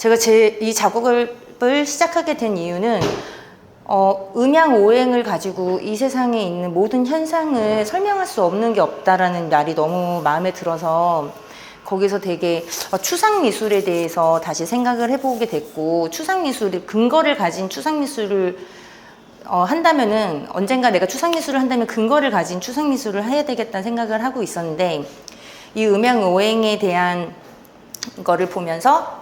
제가 이 작업을 시작하게 된 이유는 음양 오행을 가지고 이 세상에 있는 모든 현상을 설명할 수 없는 게 없다라는 말이 너무 마음에 들어서 거기서 되게 추상 미술에 대해서 다시 생각을 해보게 됐고, 추상 미술의 근거를 가진 추상 미술을 한다면은, 언젠가 내가 추상 미술을 한다면 근거를 가진 추상 미술을 해야 되겠다는 생각을 하고 있었는데, 이 음양 오행에 대한 거를 보면서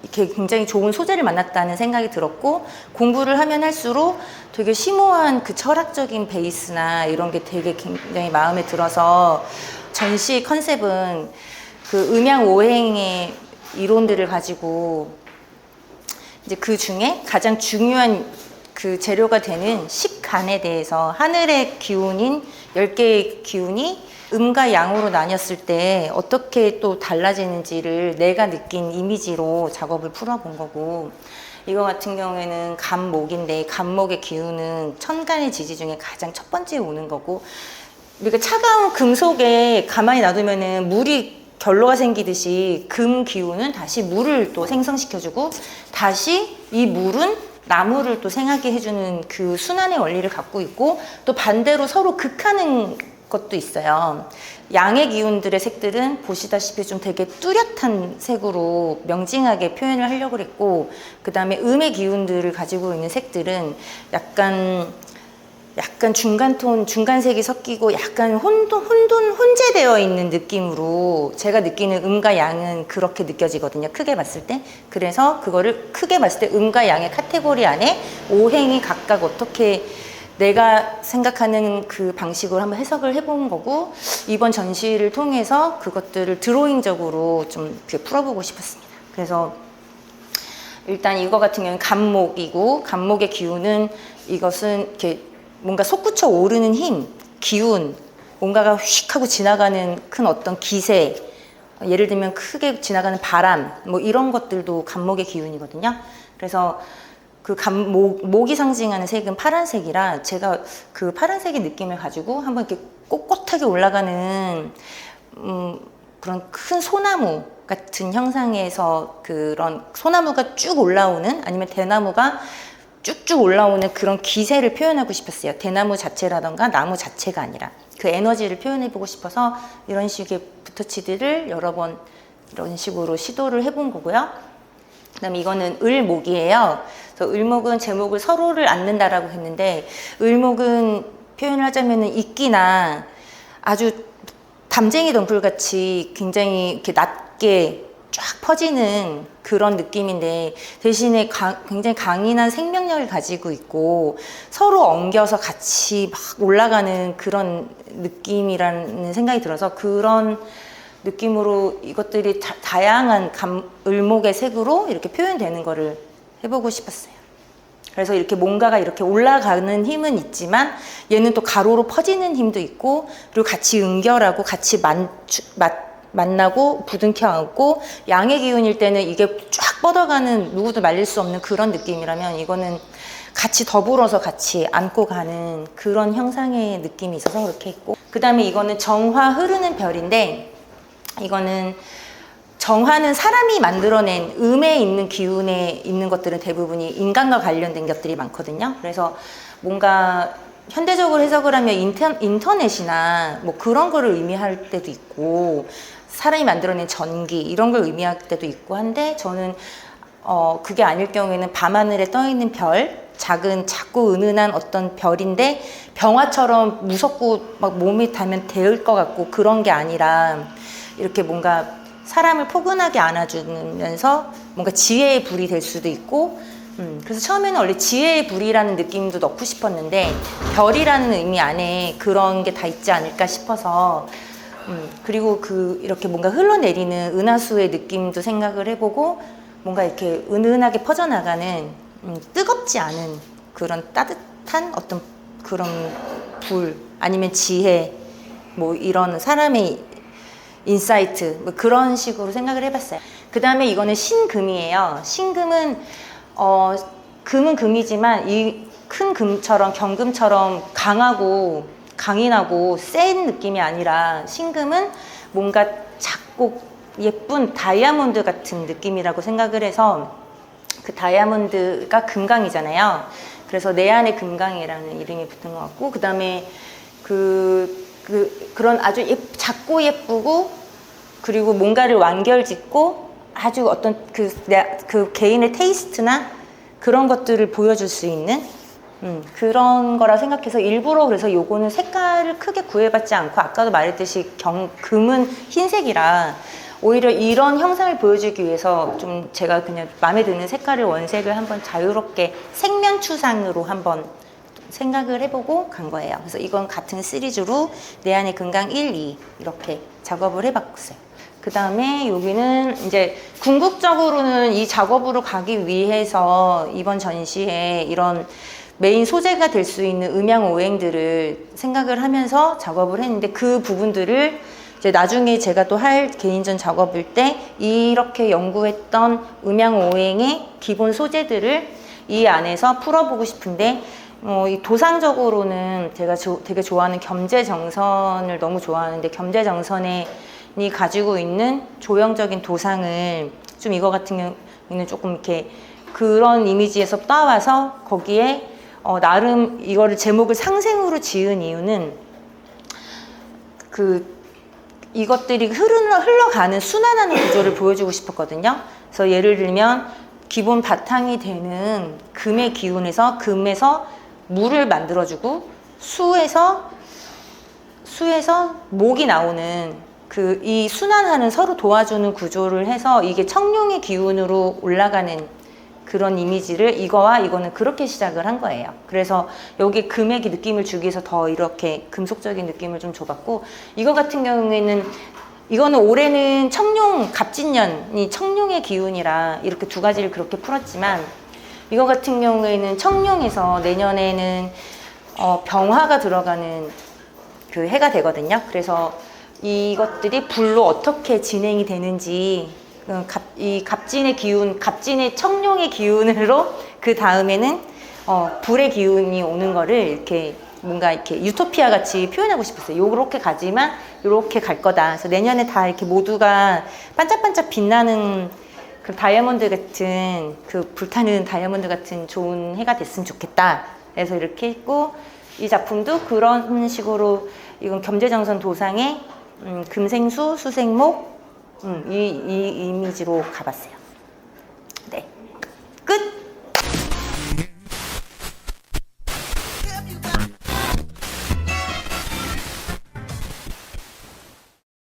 이렇게 굉장히 좋은 소재를 만났다는 생각이 들었고, 공부를 하면 할수록 되게 심오한 그 철학적인 베이스나 이런 게 되게 굉장히 마음에 들어서, 전시 컨셉은 그 음양 오행의 이론들을 가지고 이제 그 중에 가장 중요한 그 재료가 되는 식간에 대해서, 하늘의 기운인 10개의 기운이 음과 양으로 나뉘었을 때 어떻게 또 달라지는지를 내가 느낀 이미지로 작업을 풀어본 거고, 이거 같은 경우에는 간목인데, 간목의 기운은 천간의 지지 중에 가장 첫 번째에 오는 거고, 우리가 차가운 금속에 가만히 놔두면은 물이 결로가 생기듯이 금 기운은 다시 물을 또 생성시켜주고, 다시 이 물은 나무를 또 생하게 해주는 그 순환의 원리를 갖고 있고, 또 반대로 서로 극하는 것도 있어요. 양의 기운들의 색들은 보시다시피 좀 되게 뚜렷한 색으로 명징하게 표현을 하려고 했고, 그 다음에 음의 기운들을 가지고 있는 색들은 약간 중간톤, 중간색이 섞이고 약간 혼재되어 있는 느낌으로, 제가 느끼는 음과 양은 그렇게 느껴지거든요, 크게 봤을 때. 그래서 그거를 크게 봤을 때 음과 양의 카테고리 안에 오행이 각각 어떻게 내가 생각하는 그 방식으로 한번 해석을 해본 거고, 이번 전시를 통해서 그것들을 드로잉적으로 좀 이렇게 풀어보고 싶었습니다. 그래서 일단 이거 같은 경우는 간목이고, 간목의 기운은, 이것은 이렇게 뭔가 솟구쳐 오르는 힘, 기운, 뭔가가 휙 하고 지나가는 큰 어떤 기세, 예를 들면 크게 지나가는 바람, 뭐 이런 것들도 간목의 기운이거든요. 그래서 그 목이 상징하는 색은 파란색이라, 제가 그 파란색의 느낌을 가지고 한번 이렇게 꼿꼿하게 올라가는 그런 큰 소나무 같은 형상에서, 그런 소나무가 쭉 올라오는, 아니면 대나무가 쭉쭉 올라오는 그런 기세를 표현하고 싶었어요. 대나무 자체라던가 나무 자체가 아니라 그 에너지를 표현해보고 싶어서 이런 식의 붓터치들을 여러 번 이런 식으로 시도를 해본 거고요. 그 다음에 이거는 을목이에요. 그래서 을목은 제목을 서로를 안는다라고 했는데, 을목은 표현을 하자면 이끼나 아주 담쟁이 덩굴같이 굉장히 이렇게 낮게 쫙 퍼지는 그런 느낌인데, 대신에 굉장히 강인한 생명력을 가지고 있고 서로 엉겨서 같이 막 올라가는 그런 느낌이라는 생각이 들어서, 그런 느낌으로 이것들이 다양한 을목의 색으로 이렇게 표현되는 거를 해보고 싶었어요. 그래서 이렇게 뭔가가 이렇게 올라가는 힘은 있지만, 얘는 또 가로로 퍼지는 힘도 있고, 그리고 같이 응결하고 같이 만나고 부둥켜 안고, 양의 기운일 때는 이게 쫙 뻗어가는, 누구도 말릴 수 없는 그런 느낌이라면, 이거는 같이 더불어서 같이 안고 가는 그런 형상의 느낌이 있어서 그렇게 했고, 그 다음에 이거는 정화 흐르는 별인데, 이거는 정화는 사람이 만들어낸 음에 있는 기운에 있는 것들은 대부분이 인간과 관련된 것들이 많거든요. 그래서 뭔가 현대적으로 해석을 하면 인터넷이나 뭐 그런 거를 의미할 때도 있고, 사람이 만들어낸 전기 이런 걸 의미할 때도 있고 한데, 저는 그게 아닐 경우에는 밤하늘에 떠있는 별, 작고 은은한 어떤 별인데 병화처럼 무섭고 막 몸이 닿으면 데울 것 같고 그런 게 아니라, 이렇게 뭔가 사람을 포근하게 안아주면서 뭔가 지혜의 불이 될 수도 있고, 그래서 처음에는 원래 지혜의 불이라는 느낌도 넣고 싶었는데, 별이라는 의미 안에 그런 게 다 있지 않을까 싶어서, 그리고 이렇게 뭔가 흘러내리는 은하수의 느낌도 생각을 해보고, 뭔가 이렇게 은은하게 퍼져나가는 뜨겁지 않은 그런 따뜻한 어떤 그런 불, 아니면 지혜, 뭐 이런 사람의 인사이트, 뭐 그런 식으로 생각을 해봤어요. 그 다음에 이거는 신금이에요. 신금은 금은 금이지만 이 큰 금처럼, 경금처럼 강인하고 센 느낌이 아니라, 신금은 뭔가 작고 예쁜 다이아몬드 같은 느낌이라고 생각을 해서 그 다이아몬드가 금강이잖아요. 그래서 내 안의 금강이라는 이름이 붙은 것 같고, 그 다음에 그런 아주 작고 예쁘고, 그리고 뭔가를 완결짓고 아주 어떤 그 개인의 테이스트나 그런 것들을 보여줄 수 있는 그런 거라 생각해서 일부러 그래서 요거는 색깔을 크게 구애받지 않고, 아까도 말했듯이 금은 흰색이라 오히려 이런 형상을 보여주기 위해서 좀 제가 그냥 마음에 드는 색깔을 원색을 한번 자유롭게 색면추상으로 한번 생각을 해보고 간 거예요. 그래서 이건 같은 시리즈로 내 안의 금강 1, 2 이렇게 작업을 해봤어요. 그 다음에 여기는 이제 궁극적으로는 이 작업으로 가기 위해서 이번 전시에 이런 메인 소재가 될 수 있는 음양 오행들을 생각을 하면서 작업을 했는데, 그 부분들을 이제 나중에 제가 또 할 개인전 작업일 때 이렇게 연구했던 음양 오행의 기본 소재들을 이 안에서 풀어보고 싶은데, 이 도상적으로는 제가 되게 좋아하는 겸재정선을 너무 좋아하는데, 겸재정선이 가지고 있는 조형적인 도상을 좀 이거 같은 경우는 조금 이렇게 그런 이미지에서 따와서 거기에 나름 이거를 제목을 상생으로 지은 이유는 이것들이 흘러가는 순환하는 구조를 보여주고 싶었거든요. 그래서 예를 들면 기본 바탕이 되는 금의 기운에서 물을 만들어주고 수에서 목이 나오는 이 순환하는 서로 도와주는 구조를 해서 이게 청룡의 기운으로 올라가는 그런 이미지를 이거는 그렇게 시작을 한 거예요. 그래서 여기 금의 느낌을 주기 위해서 더 이렇게 금속적인 느낌을 좀 줘봤고, 이거 같은 경우에는 이거는 올해는 갑진년이 청룡의 기운이라 이렇게 두 가지를 그렇게 풀었지만, 이거 같은 경우에는 청룡에서 내년에는 병화가 들어가는 그 해가 되거든요. 그래서 이것들이 불로 어떻게 진행이 되는지, 이 갑진의 기운, 갑진의 청룡의 기운으로 그 다음에는 불의 기운이 오는 거를 이렇게 뭔가 이렇게 유토피아 같이 표현하고 싶었어요. 요렇게 가지만 요렇게 갈 거다. 그래서 내년에 다 이렇게 모두가 반짝반짝 빛나는 그 다이아몬드 같은, 그 불타는 다이아몬드 같은 좋은 해가 됐으면 좋겠다. 그래서 이렇게 했고, 이 작품도 그런 식으로 이건 겸재정선 도상의 금생수, 수생목, 이 이미지로 가봤어요. 네.